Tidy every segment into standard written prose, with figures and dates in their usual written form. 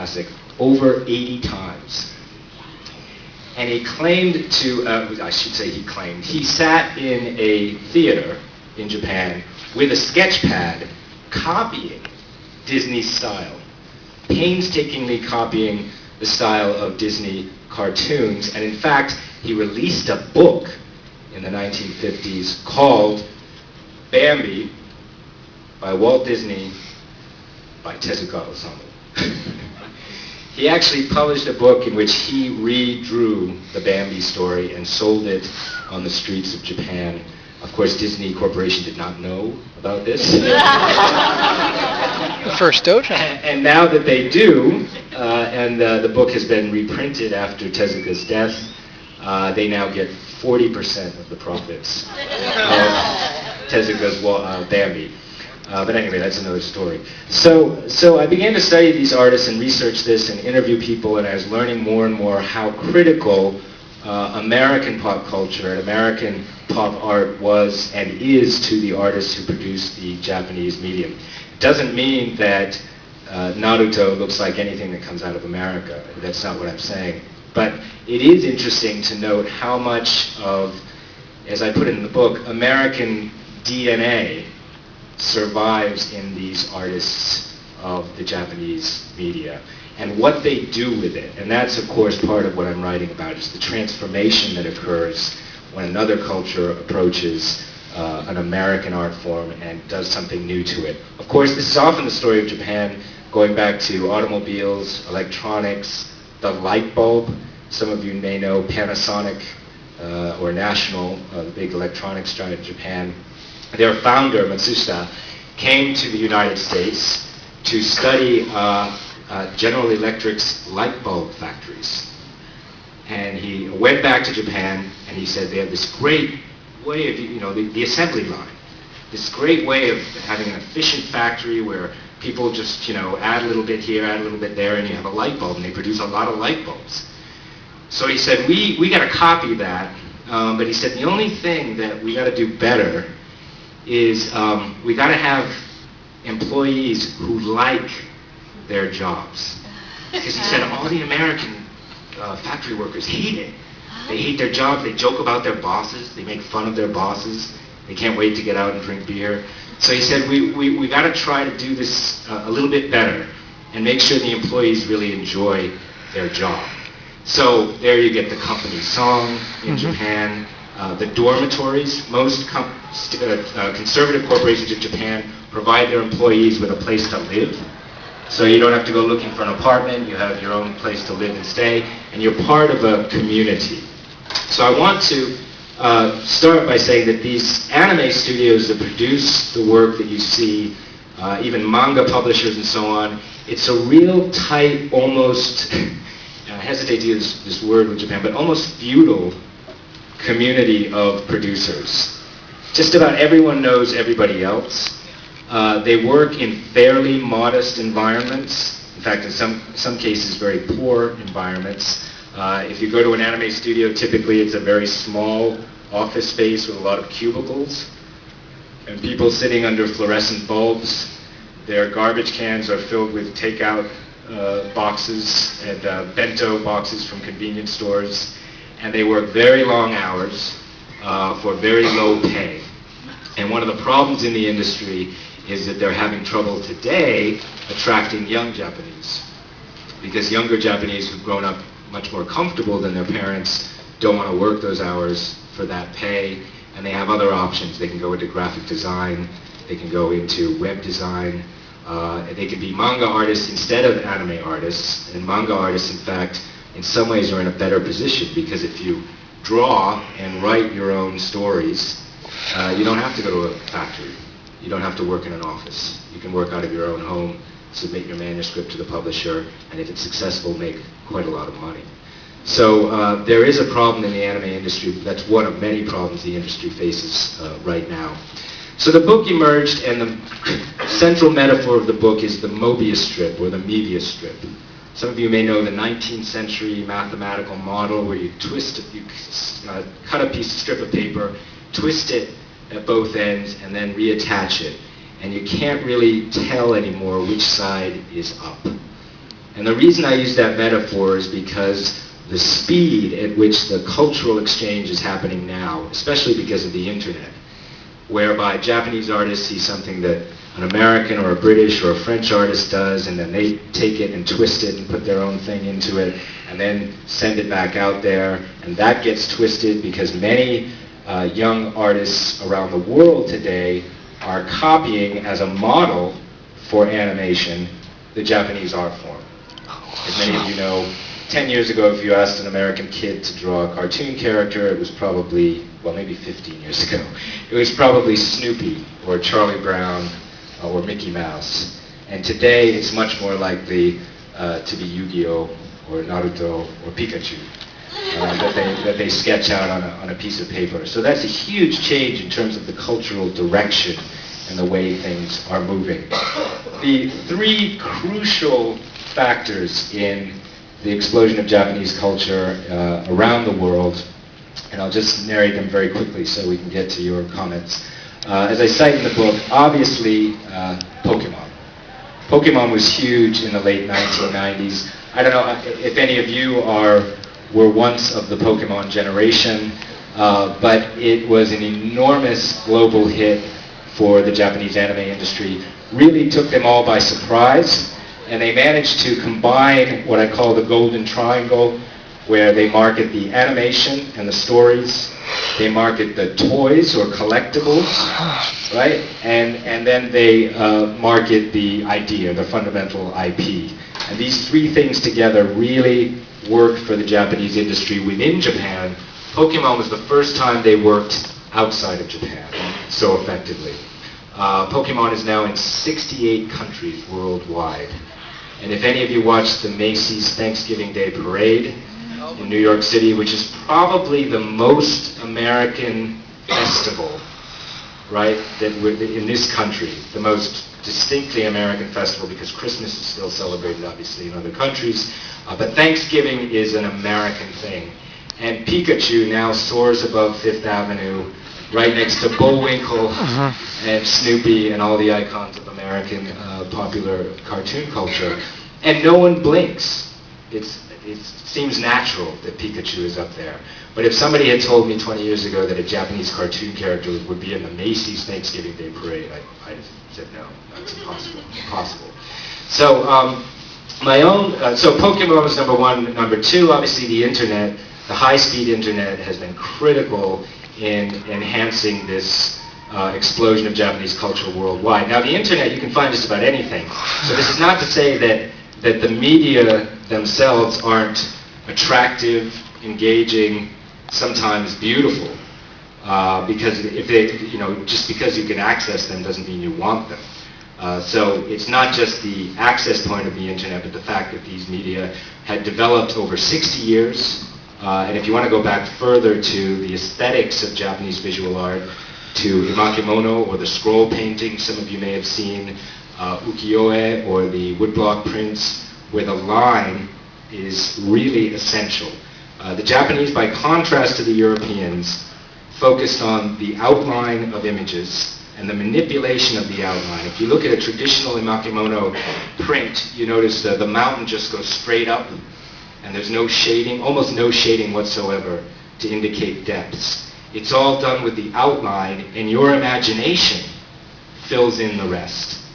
classic, over 80 times. And he claimed to, I should say he claimed, he sat in a theater in Japan with a sketch pad copying Disney's style, painstakingly copying the style of Disney cartoons. And in fact, he released a book in the 1950s called Bambi by Walt Disney by Tezuka Osamu. He actually published a book in which he redrew the Bambi story and sold it on the streets of Japan. Of course, Disney Corporation did not know about this. The first dojo. And now that they do, and the book has been reprinted after Tezuka's death, they now get 40% of the profits of Tezuka's Bambi. But anyway, that's another story. So I began to study these artists and research this and interview people, and I was learning more and more how critical American pop culture and American pop art was and is to the artists who produce the Japanese medium. It doesn't mean that Naruto looks like anything that comes out of America. That's not what I'm saying. But it is interesting to note how much of, as I put it in the book, American DNA survives in these artists of the Japanese media and what they do with it. And that's, of course, part of what I'm writing about, is the transformation that occurs when another culture approaches an American art form and does something new to it. Of course, this is often the story of Japan, going back to automobiles, electronics, the light bulb. Some of you may know Panasonic or National, the big electronics giant in Japan. Their founder, Matsushita, came to the United States to study General Electric's light bulb factories. And he went back to Japan, and he said they have this great way of, the assembly line, this great way of having an efficient factory where people just, add a little bit here, add a little bit there, and you have a light bulb, and they produce a lot of light bulbs. So he said, we got to copy that, but he said the only thing that we got to do better is we got to have employees who like their jobs. Because he said all the American factory workers hate it. They hate their jobs, they joke about their bosses, they make fun of their bosses, they can't wait to get out and drink beer. So he said we got to try to do this a little bit better and make sure the employees really enjoy their job. So there you get the company song in Japan. The dormitories, most conservative corporations in Japan provide their employees with a place to live. So you don't have to go looking for an apartment, you have your own place to live and stay, and you're part of a community. So I want to start by saying that these anime studios that produce the work that you see, even manga publishers and so on, it's a real tight, almost, I hesitate to use this word in Japan, but almost feudal community of producers. Just about everyone knows everybody else. They work in fairly modest environments. In fact, in some cases, very poor environments. If you go to an anime studio, typically it's a very small office space with a lot of cubicles and people sitting under fluorescent bulbs. Their garbage cans are filled with takeout boxes and bento boxes from convenience stores. And they work very long hours for very low pay. And one of the problems in the industry is that they're having trouble today attracting young Japanese. Because younger Japanese who've grown up much more comfortable than their parents don't want to work those hours for that pay, and they have other options. They can go into graphic design, they can go into web design, they can be manga artists instead of anime artists. And manga artists, in fact, in some ways are in a better position, because if you draw and write your own stories, you don't have to go to a factory. You don't have to work in an office. You can work out of your own home, submit your manuscript to the publisher, and if it's successful, make quite a lot of money. So there is a problem in the anime industry. That's one of many problems the industry faces right now. So the book emerged, and the central metaphor of the book is the Mobius strip, or the Mebius strip. Some of you may know the 19th century mathematical model where you twist it, you cut a piece of strip of paper, twist it at both ends, and then reattach it. And you can't really tell anymore which side is up. And the reason I use that metaphor is because the speed at which the cultural exchange is happening now, especially because of the internet, whereby Japanese artists see something that an American or a British or a French artist does, and then they take it and twist it and put their own thing into it, and then send it back out there, and that gets twisted because many young artists around the world today are copying as a model for animation the Japanese art form. As many of you know, 10 years ago, if you asked an American kid to draw a cartoon character, it was probably, well, maybe 15 years ago, it was probably Snoopy or Charlie Brown or Mickey Mouse. And today, it's much more likely to be Yu-Gi-Oh! Or Naruto or Pikachu that they sketch out on a piece of paper. So that's a huge change in terms of the cultural direction and the way things are moving. The three crucial factors in the explosion of Japanese culture around the world, and I'll just narrate them very quickly so we can get to your comments. As I cite in the book, obviously Pokemon. Pokemon was huge in the late 1990s. I don't know if any of you were once of the Pokemon generation, but it was an enormous global hit for the Japanese anime industry. Really took them all by surprise, and they managed to combine what I call the golden triangle, where they market the animation and the stories, they market the toys or collectibles, right? And then they market the idea, the fundamental IP. And these three things together really worked for the Japanese industry within Japan. Pokemon was the first time they worked outside of Japan so effectively. Pokemon is now in 68 countries worldwide. And if any of you watched the Macy's Thanksgiving Day Parade in New York City, which is probably the most American festival, right, that in this country, the most distinctly American festival, because Christmas is still celebrated obviously in other countries, but Thanksgiving is an American thing. And Pikachu now soars above Fifth Avenue, right next to Bullwinkle and Snoopy and all the icons of American popular cartoon culture. And no one blinks. It seems natural that Pikachu is up there. But if somebody had told me 20 years ago that a Japanese cartoon character would be in the Macy's Thanksgiving Day Parade, I'd have said no, that's impossible. So so Pokemon was number one. Number two, obviously the internet, the high-speed internet has been critical in enhancing this explosion of Japanese culture worldwide. Now the internet, you can find just about anything. So this is not to say that the media themselves aren't attractive, engaging, sometimes beautiful, because if they, just because you can access them doesn't mean you want them. So it's not just the access point of the internet, but the fact that these media had developed over 60 years. And if you want to go back further to the aesthetics of Japanese visual art, to imakimono or the scroll painting, some of you may have seen ukiyo-e or the woodblock prints, where the line is really essential. The Japanese, by contrast to the Europeans, focused on the outline of images and the manipulation of the outline. If you look at a traditional imakimono print, you notice the mountain just goes straight up, and there's no shading, almost no shading whatsoever to indicate depths. It's all done with the outline, and your imagination fills in the rest.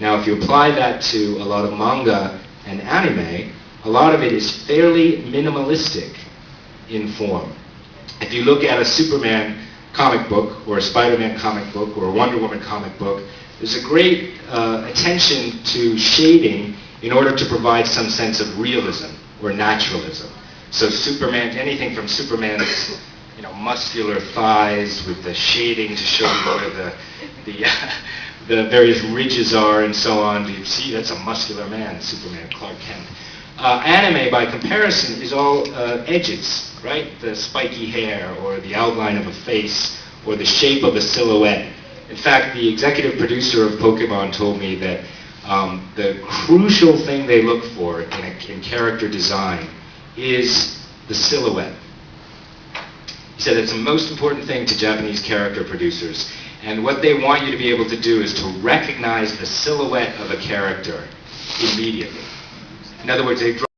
Now, if you apply that to a lot of manga and anime, a lot of it is fairly minimalistic in form. If you look at a Superman comic book, or a Spider-Man comic book, or a Wonder Woman comic book, there's a great attention to shading in order to provide some sense of realism or naturalism. So Superman, anything from Superman's muscular thighs with the shading to show you where the various ridges are and so on. You see, that's a muscular man, Superman, Clark Kent. Anime, by comparison, is all edges, right? The spiky hair, or the outline of a face, or the shape of a silhouette. In fact, the executive producer of Pokemon told me that the crucial thing they look for in character design is the silhouette. He said it's the most important thing to Japanese character producers. And what they want you to be able to do is to recognize the silhouette of a character immediately. In other words, they